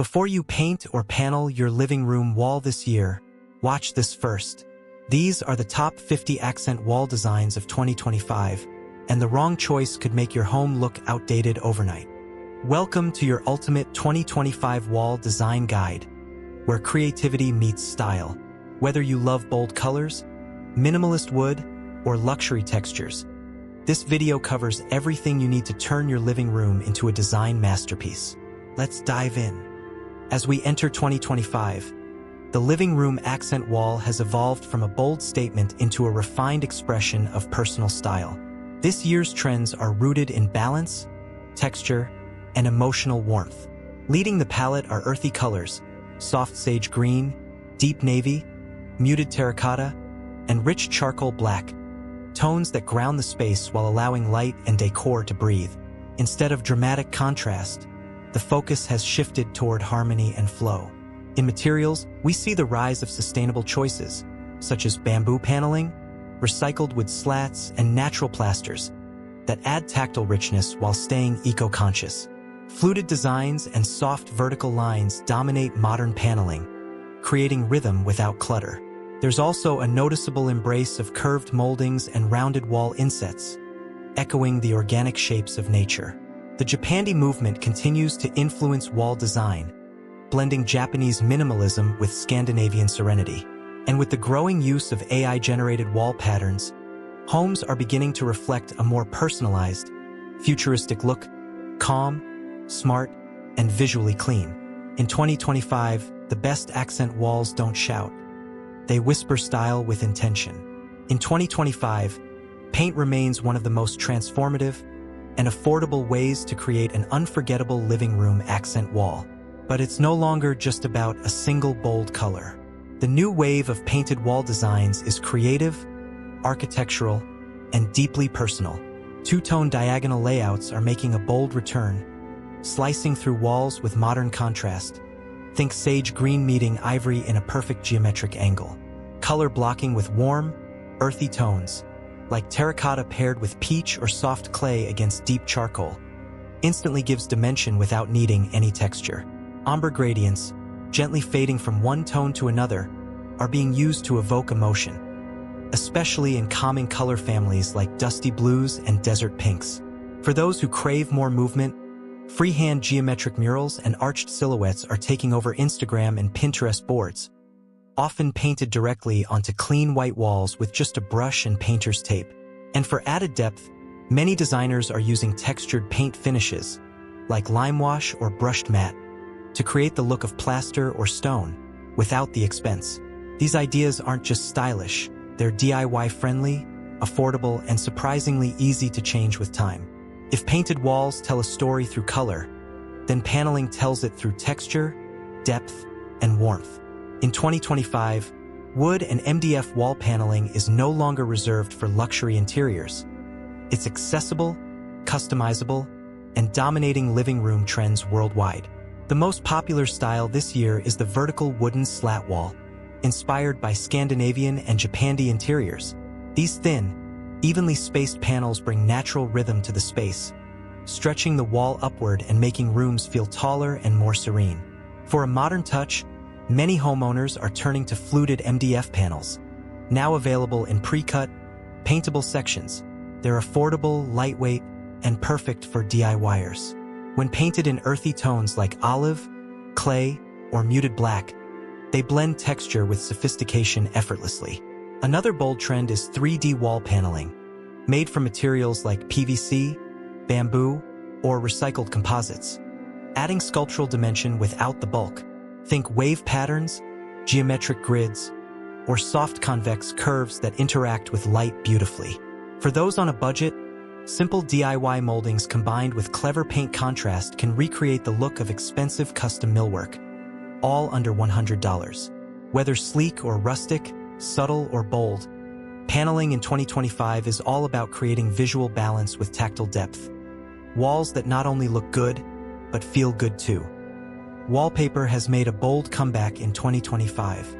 Before you paint or panel your living room wall this year, watch this first. These are the top 50 accent wall designs of 2025, and the wrong choice could make your home look outdated overnight. Welcome to your ultimate 2025 wall design guide, where creativity meets style. Whether you love bold colors, minimalist wood, or luxury textures, this video covers everything you need to turn your living room into a design masterpiece. Let's dive in. As we enter 2025, the living room accent wall has evolved from a bold statement into a refined expression of personal style. This year's trends are rooted in balance, texture, and emotional warmth. Leading the palette are earthy colors, soft sage green, deep navy, muted terracotta, and rich charcoal black, tones that ground the space while allowing light and decor to breathe. Instead of dramatic contrast, the focus has shifted toward harmony and flow. In materials, we see the rise of sustainable choices, such as bamboo paneling, recycled wood slats, and natural plasters that add tactile richness while staying eco-conscious. Fluted designs and soft vertical lines dominate modern paneling, creating rhythm without clutter. There's also a noticeable embrace of curved moldings and rounded wall insets, echoing the organic shapes of nature. The Japandi movement continues to influence wall design, blending Japanese minimalism with Scandinavian serenity. And with the growing use of AI-generated wall patterns, homes are beginning to reflect a more personalized, futuristic look, calm, smart, and visually clean. In 2025, the best accent walls don't shout. They whisper style with intention. In 2025, paint remains one of the most transformative and affordable ways to create an unforgettable living room accent wall. But it's no longer just about a single bold color. The new wave of painted wall designs is creative, architectural, and deeply personal. Two-tone diagonal layouts are making a bold return, slicing through walls with modern contrast. Think sage green meeting ivory in a perfect geometric angle. Color blocking with warm, earthy tones, like terracotta paired with peach or soft clay against deep charcoal, instantly gives dimension without needing any texture. Ombre gradients, gently fading from one tone to another, are being used to evoke emotion, especially in calming color families like dusty blues and desert pinks. For those who crave more movement, freehand geometric murals and arched silhouettes are taking over Instagram and Pinterest boards, often painted directly onto clean white walls with just a brush and painter's tape. And for added depth, many designers are using textured paint finishes, like lime wash or brushed matte, to create the look of plaster or stone, without the expense. These ideas aren't just stylish, they're DIY-friendly, affordable, and surprisingly easy to change with time. If painted walls tell a story through color, then paneling tells it through texture, depth, and warmth. In 2025, wood and MDF wall paneling is no longer reserved for luxury interiors. It's accessible, customizable, and dominating living room trends worldwide. The most popular style this year is the vertical wooden slat wall, inspired by Scandinavian and Japandi interiors. These thin, evenly spaced panels bring natural rhythm to the space, stretching the wall upward and making rooms feel taller and more serene. For a modern touch, many homeowners are turning to fluted MDF panels, now available in pre-cut, paintable sections. They're affordable, lightweight, and perfect for DIYers. When painted in earthy tones like olive, clay, or muted black, they blend texture with sophistication effortlessly. Another bold trend is 3D wall paneling, made from materials like PVC, bamboo, or recycled composites, adding sculptural dimension without the bulk. Think wave patterns, geometric grids, or soft convex curves that interact with light beautifully. For those on a budget, simple DIY moldings combined with clever paint contrast can recreate the look of expensive custom millwork, all under $100. Whether sleek or rustic, subtle or bold, paneling in 2025 is all about creating visual balance with tactile depth. Walls that not only look good, but feel good too. Wallpaper has made a bold comeback in 2025,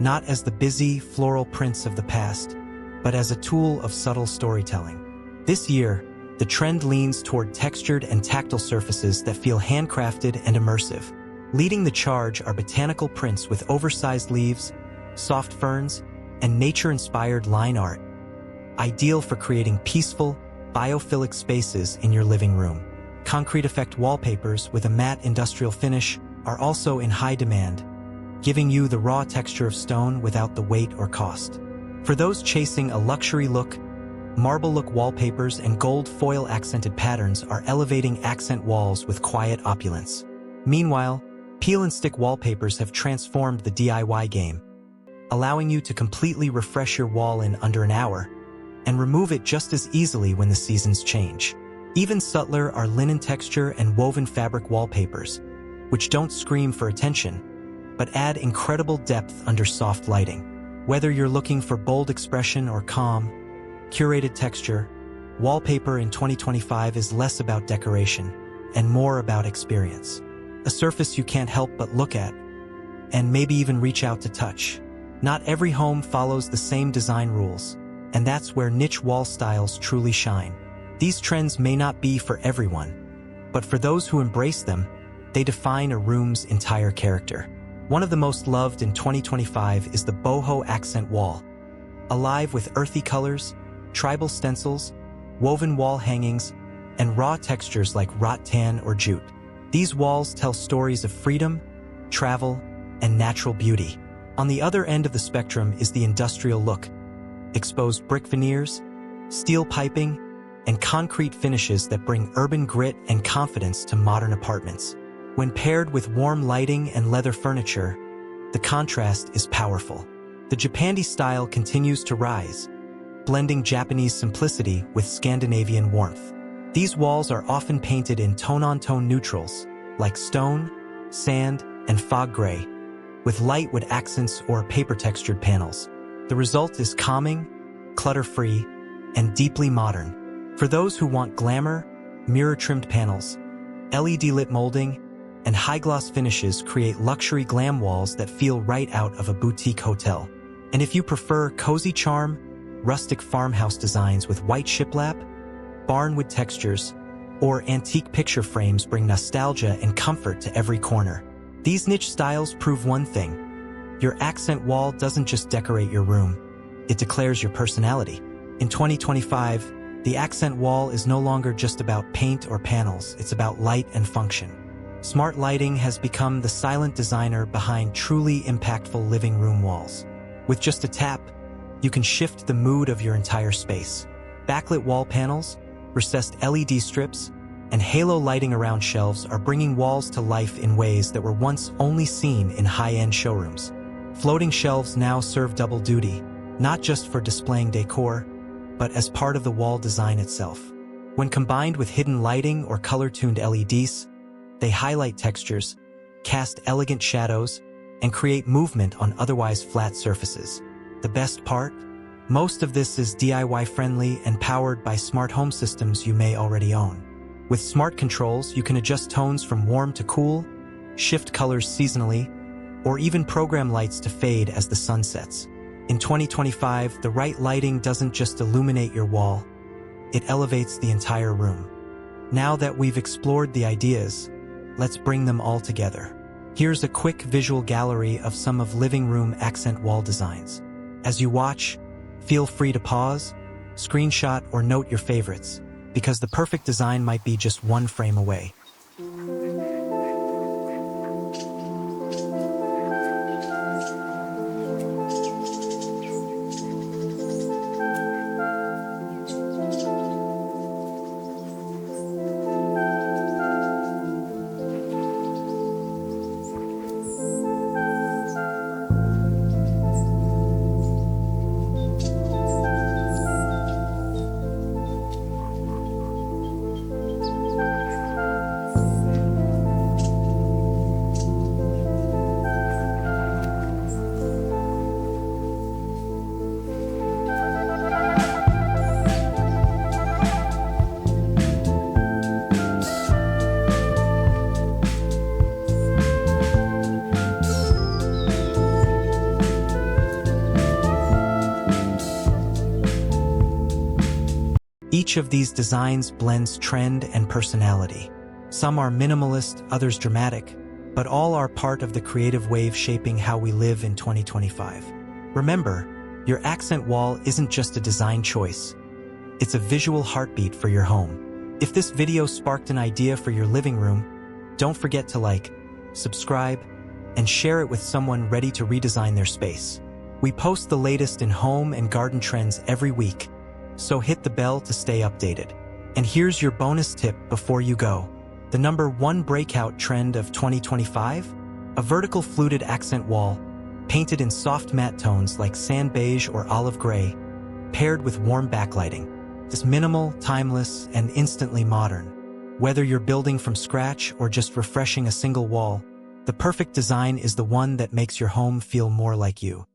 not as the busy, floral prints of the past, but as a tool of subtle storytelling. This year, the trend leans toward textured and tactile surfaces that feel handcrafted and immersive. Leading the charge are botanical prints with oversized leaves, soft ferns, and nature-inspired line art, ideal for creating peaceful, biophilic spaces in your living room. Concrete effect wallpapers with a matte industrial finish are also in high demand, giving you the raw texture of stone without the weight or cost. For those chasing a luxury look, marble look wallpapers and gold foil accented patterns are elevating accent walls with quiet opulence. Meanwhile, peel and stick wallpapers have transformed the DIY game, allowing you to completely refresh your wall in under an hour and remove it just as easily when the seasons change. Even subtler are linen texture and woven fabric wallpapers, which don't scream for attention, but add incredible depth under soft lighting. Whether you're looking for bold expression or calm, curated texture, wallpaper in 2025 is less about decoration and more about experience. A surface you can't help but look at, and maybe even reach out to touch. Not every home follows the same design rules, and that's where niche wall styles truly shine. These trends may not be for everyone, but for those who embrace them, they define a room's entire character. One of the most loved in 2025 is the Boho accent wall. Alive with earthy colors, tribal stencils, woven wall hangings, and raw textures like rattan or jute. These walls tell stories of freedom, travel, and natural beauty. On the other end of the spectrum is the industrial look. Exposed brick veneers, steel piping, and concrete finishes that bring urban grit and confidence to modern apartments. When paired with warm lighting and leather furniture, the contrast is powerful. The Japandi style continues to rise, blending Japanese simplicity with Scandinavian warmth. These walls are often painted in tone-on-tone neutrals, like stone, sand, and fog gray, with light wood accents or paper-textured panels. The result is calming, clutter-free, and deeply modern. For those who want glamour, mirror-trimmed panels, LED-lit molding, and high-gloss finishes create luxury glam walls that feel right out of a boutique hotel. And if you prefer cozy charm, rustic farmhouse designs with white shiplap, barnwood textures, or antique picture frames bring nostalgia and comfort to every corner. These niche styles prove one thing: your accent wall doesn't just decorate your room, it declares your personality. In 2025, the accent wall is no longer just about paint or panels, it's about light and function. Smart lighting has become the silent designer behind truly impactful living room walls. With just a tap, you can shift the mood of your entire space. Backlit wall panels, recessed LED strips, and halo lighting around shelves are bringing walls to life in ways that were once only seen in high-end showrooms. Floating shelves now serve double duty, not just for displaying decor, but as part of the wall design itself. When combined with hidden lighting or color-tuned LEDs, they highlight textures, cast elegant shadows, and create movement on otherwise flat surfaces. The best part? Most of this is DIY-friendly and powered by smart home systems you may already own. With smart controls, you can adjust tones from warm to cool, shift colors seasonally, or even program lights to fade as the sun sets. In 2025, the right lighting doesn't just illuminate your wall, it elevates the entire room. Now that we've explored the ideas, let's bring them all together. Here's a quick visual gallery of some of living room accent wall designs. As you watch, feel free to pause, screenshot, or note your favorites, because the perfect design might be just one frame away. Each of these designs blends trend and personality. Some are minimalist, others dramatic, but all are part of the creative wave shaping how we live in 2025. Remember, your accent wall isn't just a design choice. It's a visual heartbeat for your home. If this video sparked an idea for your living room, don't forget to like, subscribe, and share it with someone ready to redesign their space. We post the latest in home and garden trends every week, so hit the bell to stay updated. And here's your bonus tip before you go. The #1 breakout trend of 2025? A vertical fluted accent wall, painted in soft matte tones like sand beige or olive gray, paired with warm backlighting. It's minimal, timeless, and instantly modern. Whether you're building from scratch or just refreshing a single wall, the perfect design is the one that makes your home feel more like you.